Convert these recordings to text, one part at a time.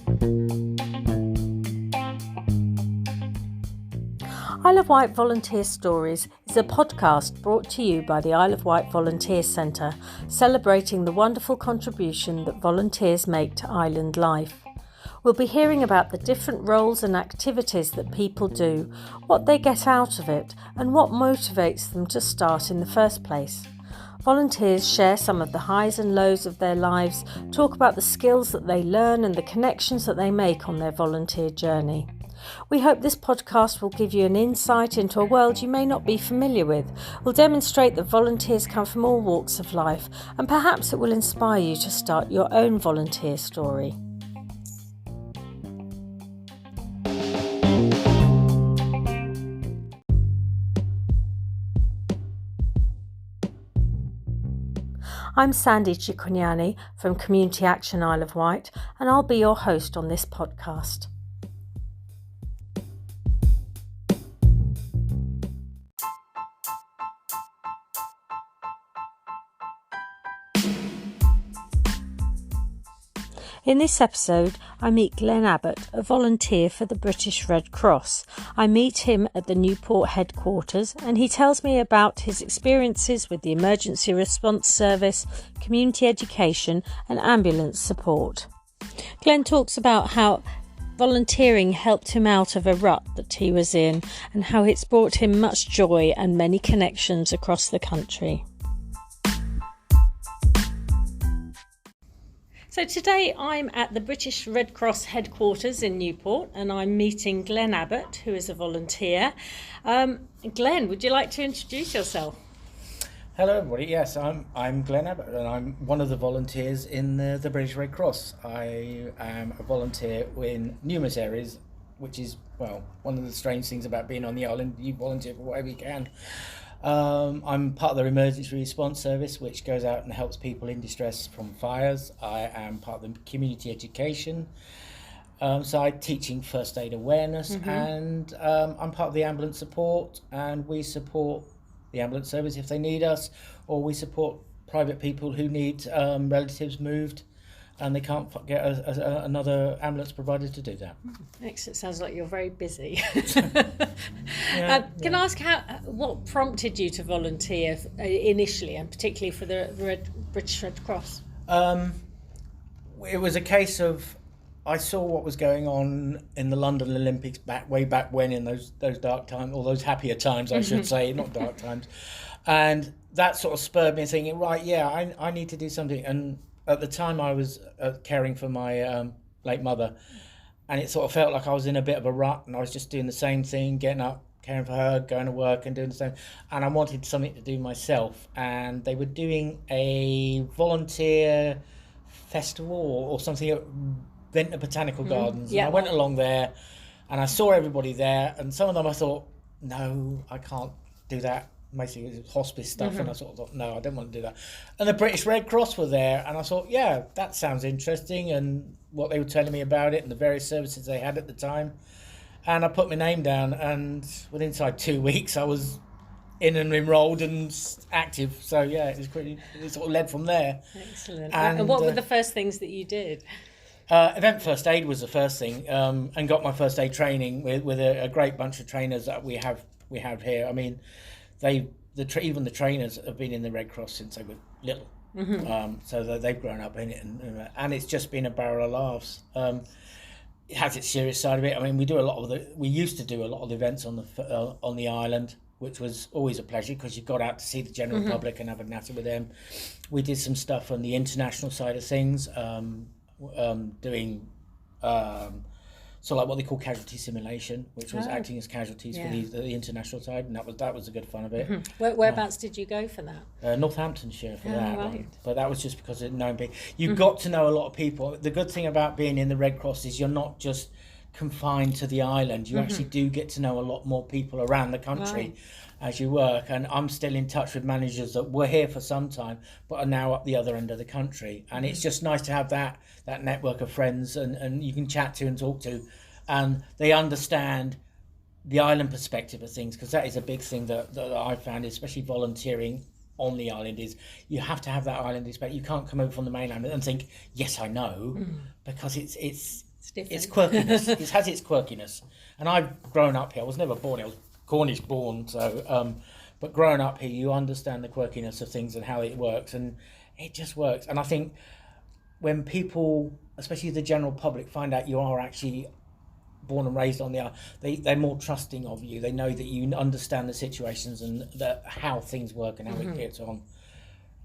Isle of Wight Volunteer Stories is a podcast brought to you by the Isle of Wight Volunteer Centre, celebrating the wonderful contribution that volunteers make to island life. We'll be hearing about the different roles and activities that people do, what they get out of it, and what motivates them to start in the first place. Volunteers share some of the highs and lows of their lives, talk about the skills that they learn and the connections that they make on their volunteer journey. We hope this podcast will give you an insight into a world you may not be familiar with, will demonstrate that volunteers come from all walks of life, and perhaps it will inspire you to start your own volunteer story. I'm Sandy Cicognani from Community Action Isle of Wight, and I'll be your host on this podcast. In this episode, I meet Glenn Abbott, a volunteer for the British Red Cross. I meet him at the Newport headquarters and he tells me about his experiences with the Emergency Response Service, community education and ambulance support. Glenn talks about how volunteering helped him out of a rut that he was in and how it's brought him much joy and many connections across the country. So today I'm at the British Red Cross headquarters in Newport and I'm meeting Glenn Abbott, who is a volunteer. Glenn, would you like to introduce yourself? Hello everybody, yes, I'm Glenn Abbott and I'm one of the volunteers in the British Red Cross. I am a volunteer in numerous areas, which is, well, one of the strange things about being on the island. You volunteer for whatever you can. I'm part of the Emergency Response Service, which goes out and helps people in distress from fires. I am part of the community education side, teaching first aid awareness, and I'm part of the ambulance support, and we support the ambulance service if they need us, or we support private people who need relatives moved and they can't get another ambulance provider to do that. Excellent. Sounds like you're very busy. Can I ask what prompted you to volunteer initially, and particularly for the British Red Cross? It was a case of I saw what was going on in the London Olympics way back when, in those dark times, or those happier times, I should say, not dark times, and that sort of spurred me thinking, right, yeah, I need to do something. And at the time I was caring for my late mother, and it sort of felt like I was in a bit of a rut and I was just doing the same thing, getting up, caring for her, going to work and doing the same, and I wanted something to do myself. And they were doing a volunteer festival or something at Ventnor Botanical Gardens, and I went along there and I saw everybody there, and some of them I thought, no, I can't do that. Basically it was hospice stuff, and I sort of thought, no, I don't want to do that. And the British Red Cross were there, and I thought, yeah, that sounds interesting, and what they were telling me about it and the various services they had at the time. And I put my name down, and within inside 2 weeks I was in and enrolled and active. So yeah, it sort of led from there. Excellent. And what were the first things that you did? Event first aid was the first thing, and got my first aid training with a great bunch of trainers that we have here. I mean, even the trainers have been in the Red Cross since they were little, so they've grown up in it, and it's just been a barrel of laughs. It has its serious side of it. I mean, we used to do a lot of the events on the island, which was always a pleasure because you got out to see the general public and have a natter with them. We did some stuff on the international side of things, doing so like what they call casualty simulation, which was acting as casualties for the international side, and that was a good fun of it. Whereabouts did you go for that? Northamptonshire for that one. But that was just because of knowing people. You got to know a lot of people. The good thing about being in the Red Cross is you're not just confined to the island. You actually do get to know a lot more people around the country as you work. And I'm still in touch with managers that were here for some time but are now up the other end of the country, and it's just nice to have that network of friends and you can chat to and talk to, and they understand the island perspective of things, because that is a big thing that I found, especially volunteering on the island, is you have to have that island perspective. You can't come over from the mainland and think, yes, I know, because it's It's quirkiness. It has its quirkiness. And I've grown up here. I was never born here. I was Cornish born. So, but growing up here, you understand the quirkiness of things and how it works. And it just works. And I think when people, especially the general public, find out you are actually born and raised on the island, they're more trusting of you. They know that you understand the situations and how things work and how it gets on.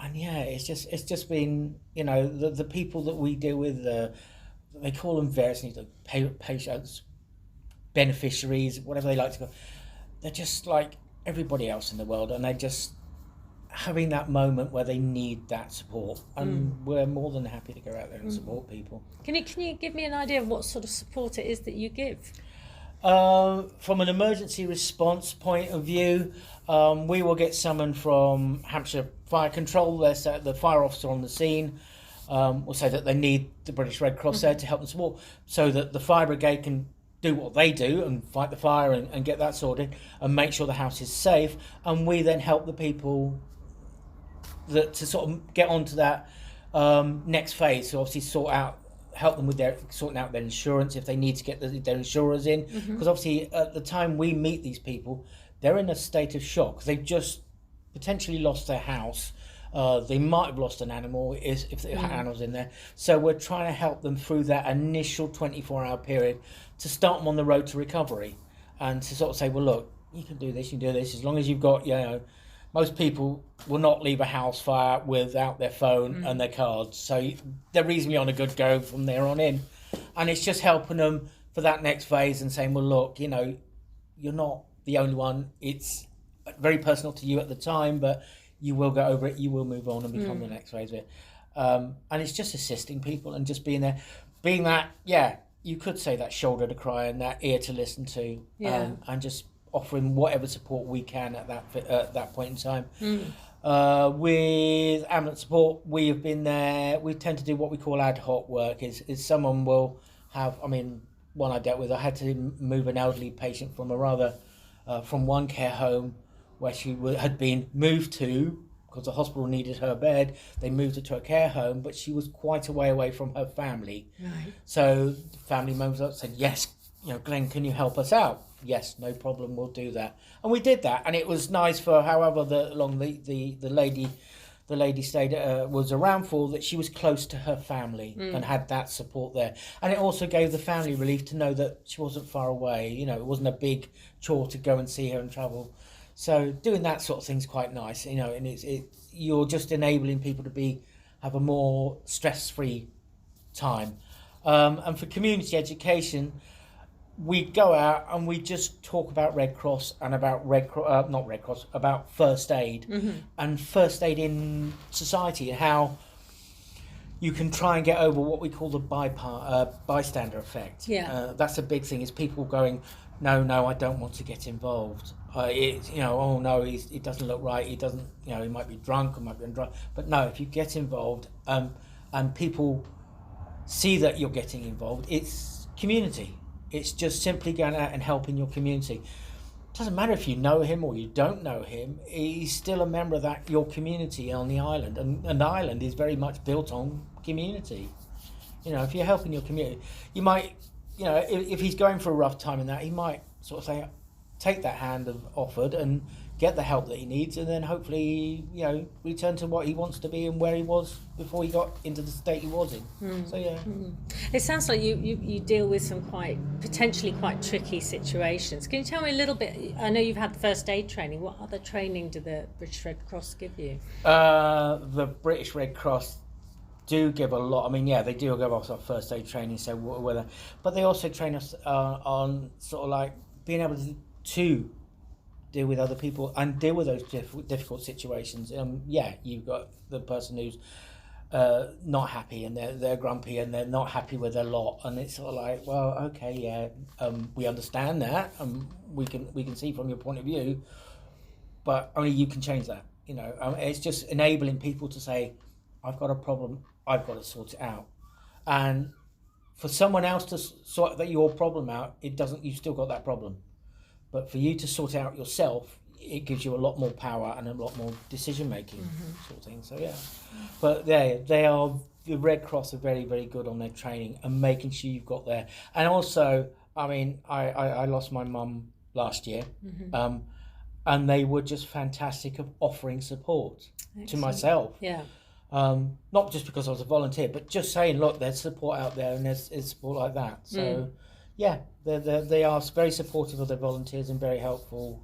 And yeah, it's just been, the people that we deal with, they call them various things, like patients, beneficiaries, whatever they like to call. They're just like everybody else in the world, and they're just having that moment where they need that support, and we're more than happy to go out there and support people. Can you give me an idea of what sort of support it is that you give? From an emergency response point of view, we will get summoned from Hampshire Fire Control. The fire officer on the scene will say that they need the British Red Cross there to help them support, so that the fire brigade can do what they do and fight the fire and get that sorted and make sure the house is safe. And we then help the people to sort of get onto that next phase. So obviously help them with sorting out their insurance if they need to get their insurers in. Because obviously at the time we meet these people, they're in a state of shock. They've just potentially lost their house. They might have lost an animal if the animal's in there. So we're trying to help them through that initial 24-hour period to start them on the road to recovery, and to sort of say, well, look, you can do this, as long as you've got, most people will not leave a house fire without their phone and their cards. So they're reasonably on a good go from there on in. And it's just helping them for that next phase and saying, well, look, you're not the only one. It's very personal to you at the time, but you will get over it. You will move on and become the next phase of it. And it's just assisting people and just being there. Being that, you could say that shoulder to cry and that ear to listen to. And just offering whatever support we can at that point in time. With ambulance support, we have been there. We tend to do what we call ad hoc work. Is someone will have, one I dealt with, I had to move an elderly patient from from one care home where she had been moved to, because the hospital needed her bed. They moved her to a care home, but she was quite a way away from her family. Right. So the family members said, yes, Glenn, can you help us out? Yes, no problem, we'll do that. And we did that, and it was nice for however long the lady stayed was around for, that she was close to her family and had that support there. And it also gave the family relief to know that she wasn't far away. It wasn't a big chore to go and see her and travel. So doing that sort of thing's quite nice, and you're just enabling people to have a more stress-free time. And for community education, we go out and we just talk about Red Cross and about about first aid and first aid in society, and how you can try and get over what we call the bystander effect. That's a big thing, is people going, no, I don't want to get involved. Oh no, he doesn't look right. He doesn't, he might be drunk or might be undrunk. But no, if you get involved, and people see that you're getting involved, it's community. It's just simply going out and helping your community. It doesn't matter if you know him or you don't know him. He's still a member of your community on the island, and the island is very much built on community. If you're helping your community, you might, if he's going for a rough time in that, he might sort of say, take that hand offered and get the help that he needs, and then hopefully, return to what he wants to be and where he was before he got into the state he was in. So yeah. It sounds like you deal with some potentially quite tricky situations. Can you tell me a little bit? I know you've had first aid training. What other training do the British Red Cross give you? The British Red Cross do give a lot. They do give us our first aid training. So but they also train us on sort of like being able to deal with other people and deal with those difficult situations. You've got the person who's not happy, and they're grumpy, and they're not happy with their lot, and it's sort of like, well, okay, we understand that, and we can see from your point of view, but only you can change that. It's just enabling people to say, I've got a problem, I've got to sort it out, and for someone else to sort your problem out, you've still got that problem. But for you to sort it out yourself, it gives you a lot more power and a lot more decision making sort of thing. So yeah, but they are the Red Cross are very, very good on their training and making sure you've got there. And also, I mean, I lost my mum last year, and they were just fantastic of offering support to myself. Yeah. Not just because I was a volunteer, but just saying, look, there's support out there, and there's support like that. So, yeah, they are very supportive of their volunteers and very helpful,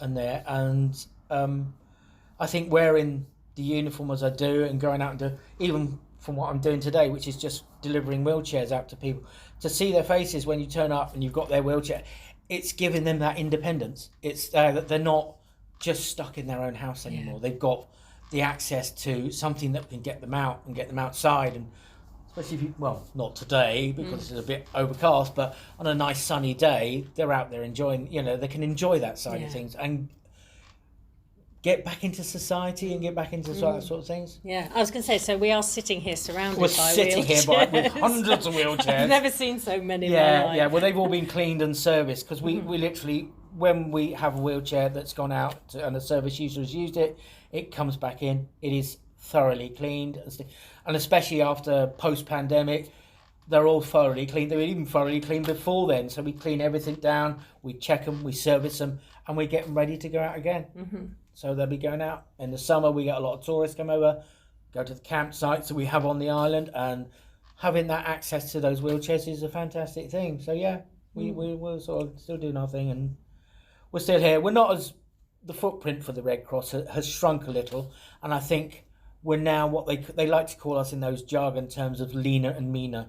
and there. And I think wearing the uniform as I do and going out and do, even from what I'm doing today, which is just delivering wheelchairs out to people, to see their faces when you turn up and you've got their wheelchair, it's giving them that independence. It's that they're not just stuck in their own house anymore. Yeah. They've got the access to something that can get them out and get them outside, and especially if you, well, not today because it's a bit overcast, but on a nice sunny day, they're out there enjoying, they can enjoy that side of things and get back into society and get back into that sort of things. Yeah, I was going to say, so we are sitting here surrounded We're by sitting wheelchairs. here with hundreds of wheelchairs. I've never seen so many in my life. Yeah, well, they've all been cleaned and serviced, because we literally, when we have a wheelchair that's gone out and a service user has used it, it comes back in. It is thoroughly cleaned, and especially after post-pandemic, they're all thoroughly cleaned. They were even thoroughly cleaned before then, so we clean everything down, we check them, we service them, and we get them ready to go out again. So they'll be going out. In the summer, we get a lot of tourists come over, go to the campsites that we have on the island, and having that access to those wheelchairs is a fantastic thing. So yeah, we're sort of still doing our thing, and we're still here. We're not as, the footprint for the Red Cross has shrunk a little, and I think we're now what they like to call us in those jargon terms of leaner and meaner.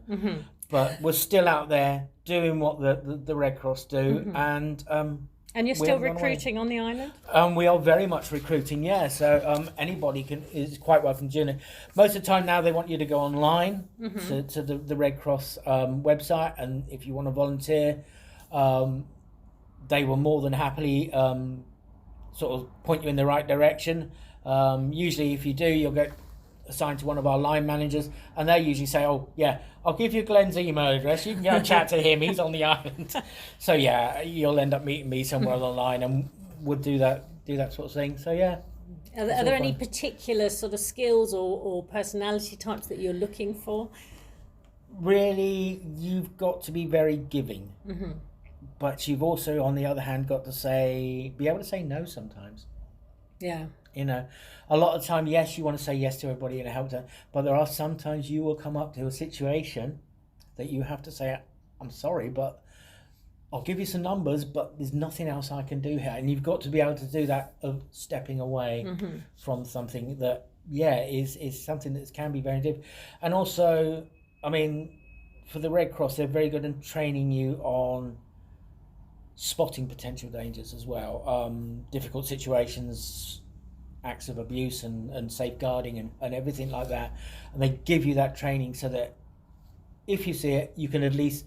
But we're still out there doing what the Red Cross do, and you're still recruiting on the island? We are very much recruiting, yeah. So anybody is quite welcome to join it. Most of the time now they want you to go online to the Red Cross website, and if you want to volunteer, they will more than happily sort of point you in the right direction. Usually if you do, you'll get assigned to one of our line managers, and they usually say, oh yeah, I'll give you Glenn's email address, you can go and chat to him, he's on the island. So yeah, you'll end up meeting me somewhere on the line, and we'll do that sort of thing. So yeah. Are there any particular sort of skills or personality types that you're looking for? Really, you've got to be very giving, but you've also, on the other hand, got to be able to say no sometimes. Yeah. A lot of the time, yes, you want to say yes to everybody and help them, but there are sometimes you will come up to a situation that you have to say, I'm sorry, but I'll give you some numbers, but there's nothing else I can do here. And you've got to be able to do that of stepping away from something that, is something that can be very difficult. And also, I mean, for the Red Cross, they're very good in training you on spotting potential dangers as well, difficult situations, acts of abuse and safeguarding and everything like that. And they give you that training so that if you see it, you can at least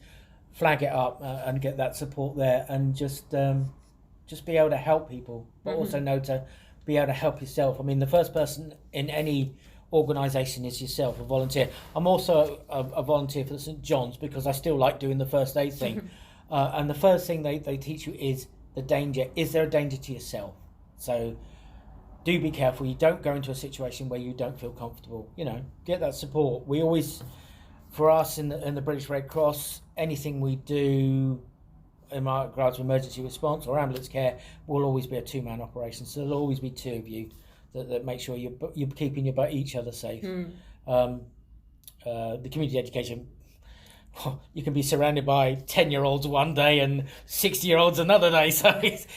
flag it up and get that support there, and just be able to help people, but also know to be able to help yourself. I mean, the first person in any organisation is yourself, a volunteer. I'm also a volunteer for the St John's because I still like doing the first aid thing. And the first thing they teach you is the danger. Is there a danger to yourself? So do be careful. You don't go into a situation where you don't feel comfortable. Get that support. We always, for us in the British Red Cross, anything we do in regards to emergency response or ambulance care will always be a two-man operation. So there'll always be two of you that make sure you're keeping each other safe. The community education, you can be surrounded by 10-year-olds one day and 60-year-olds another day, so it's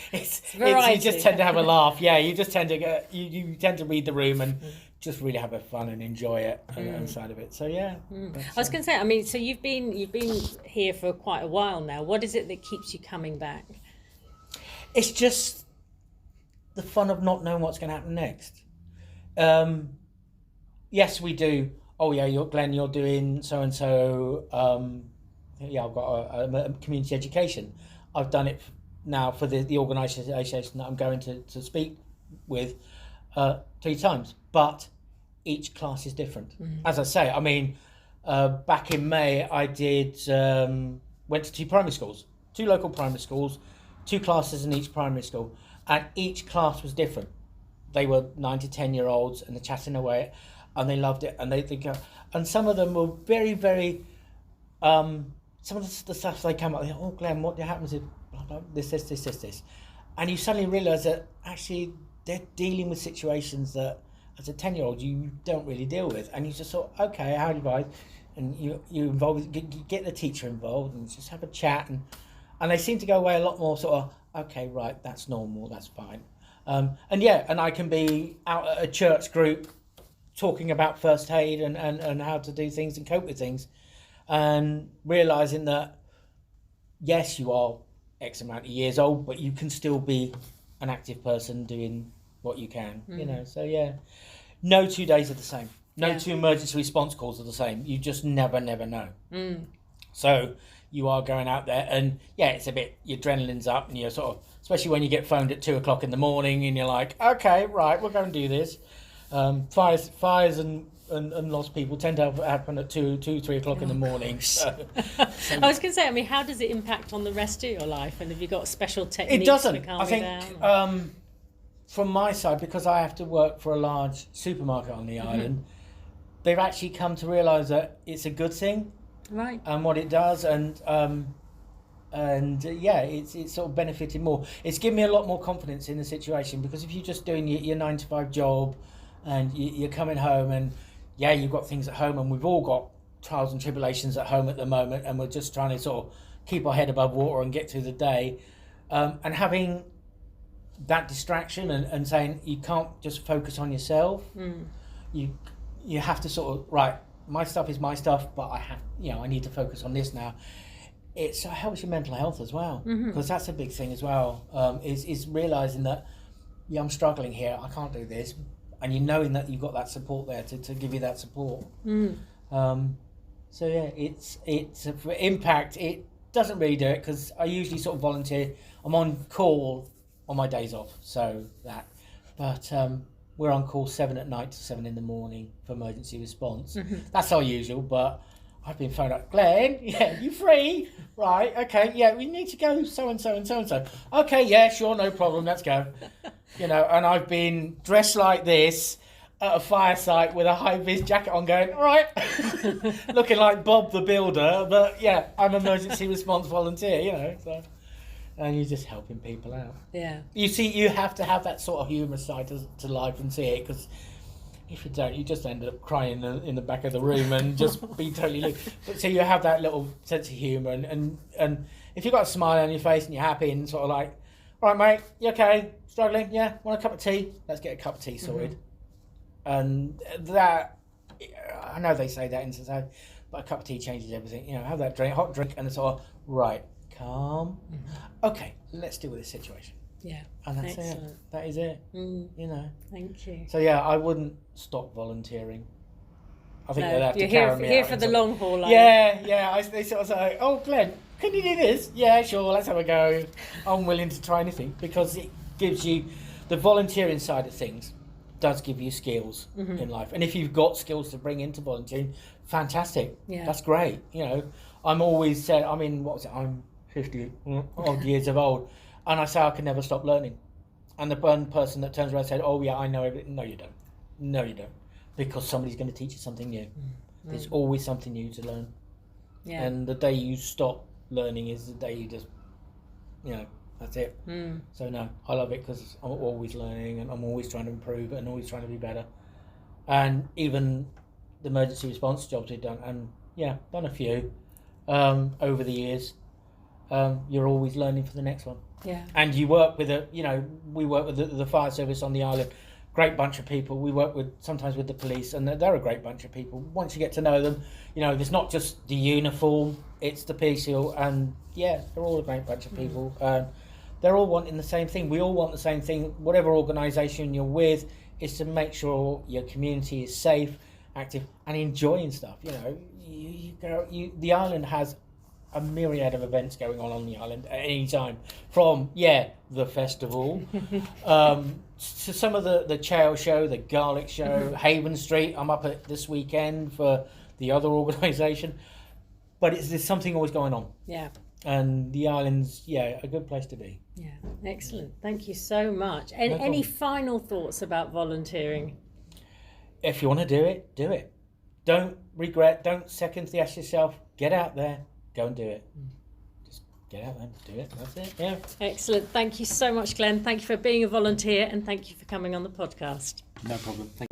you just tend to have a laugh. Yeah, you just tend to you tend to read the room and just really have fun and enjoy it inside of it. So yeah. I was going to say, I mean, so you've been here for quite a while now. What is it that keeps you coming back? It's just the fun of not knowing what's going to happen next. Yes, we do. Oh yeah, Glenn, you're doing so and so. I've got a community education. I've done it now for the organisation that I'm going to speak with 3 times, but each class is different. As I say, I mean, back in May, I went to 2 primary schools, 2 local primary schools, 2 classes in each primary school, and each class was different. They were 9 to 10-year-olds, and they're chatting away. and they loved it, and they think, and some of them were very, very, some of the stuff they come up with, oh Glenn, what happens if blah, blah, this, and you suddenly realise that actually they're dealing with situations that as a 10-year-old you don't really deal with, and you just thought, okay, how do you guys, and you get the teacher involved and just have a chat, and they seem to go away a lot more sort of, okay, right, that's normal, that's fine. And I can be out at a church group talking about first aid and how to do things and cope with things, and realising that, yes, you are X amount of years old, but you can still be an active person doing what you can, So, yeah, no 2 days are the same. No two emergency response calls are the same. You just never know. So you are going out there, and it's a bit, your adrenaline's up, and you're sort of, especially when you get phoned at 2 o'clock in the morning, and you're like, okay, right, we'll go and do this. Fires and lost people tend to happen at 3 o'clock in the morning. So I was going to say, I mean, how does it impact on the rest of your life? And have you got special techniques? It doesn't. To calm I think down? From my side, because I have to work for a large supermarket on the island, they've actually come to realise that it's a good thing, right? And what it does, it's sort of benefited more. It's given me a lot more confidence in the situation, because if you're just doing your 9 to 5 job, and you're coming home, and you've got things at home, and we've all got trials and tribulations at home at the moment, and we're just trying to sort of keep our head above water and get through the day, and having that distraction and saying you can't just focus on yourself. You have to sort of, right, my stuff is my stuff, but I need to focus on this now. It helps your mental health as well, because that's a big thing as well, is realising that, I'm struggling here, I can't do this, and you knowing that you've got that support there to give you that support. It's for impact, it doesn't really do it, because I usually sort of volunteer. I'm on call on my days off, but we're on call 7 at night to 7 in the morning for emergency response. That's our usual, but I've been phoned up, Glenn, you free? Right, okay, we need to go so-and-so and so-and-so. Okay, yeah, sure, no problem, let's go. And I've been dressed like this at a fire site with a high-vis jacket on going, all right, looking like Bob the Builder, but I'm an emergency response volunteer, so. And you're just helping people out. Yeah. You see, you have to have that sort of humorous side to life and see it, because if you don't, you just end up crying in the back of the room and just be totally loose. But so you have that little sense of humour, and if you've got a smile on your face and you're happy and sort of like, all right, mate, you okay? Struggling? Yeah? Want a cup of tea? Let's get a cup of tea sorted. And that, I know they say that in society, but a cup of tea changes everything. Have that hot drink, and it's all right. Calm. Okay, let's deal with this situation. Yeah, and that's excellent. It. That is it. Thank you. So I wouldn't stop volunteering. I think they'd have to carry me out. Here for the long haul. They sort of say, "Oh, Glenn, can you do this?" Yeah, sure. Let's have a go. I'm willing to try anything, because it gives you the volunteering side of things. Does give you skills in life, and if you've got skills to bring into volunteering, fantastic. Yeah, that's great. I'm always said, I'm 50 odd years of old, and I say I can never stop learning. And the one person that turns around and said, oh yeah, I know everything. No, you don't. Because somebody's going to teach you something new. There's always something new to learn. Yeah. And the day you stop learning is the day you just, that's it. So no, I love it, because I'm always learning, and I'm always trying to improve and always trying to be better. And even the emergency response jobs we've done, and done a few over the years. You're always learning for the next one. Yeah. And you work with we work with the fire service on the island. Great bunch of people. We work sometimes with the police, and they're a great bunch of people. Once you get to know them, there's not just the uniform, it's the people, and they're all a great bunch of people. They're all wanting the same thing. We all want the same thing. Whatever organisation you're with, is to make sure your community is safe, active, and enjoying stuff. The island has a myriad of events going on the island at any time, from the festival to some of the chow show, the garlic show, Haven Street. I'm up at this weekend for the other organisation, but there's something always going on. Yeah. And the island's a good place to be. Yeah, excellent. Thank you so much. Any final thoughts about volunteering? if you want to do it, do it. Don't regret, don't second guess yourself. Get out there, go and do it. Just get out there and do it. That's it. Yeah. Excellent. Thank you so much, Glenn. Thank you for being a volunteer, and thank you for coming on the podcast. No problem. Thank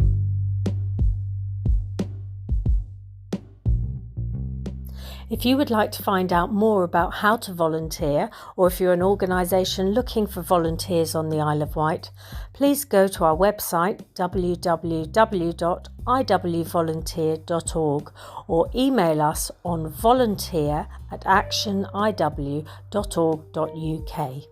If you would like to find out more about how to volunteer, or if you're an organisation looking for volunteers on the Isle of Wight, please go to our website www.iwvolunteer.org or email us on volunteer@actioniw.org.uk.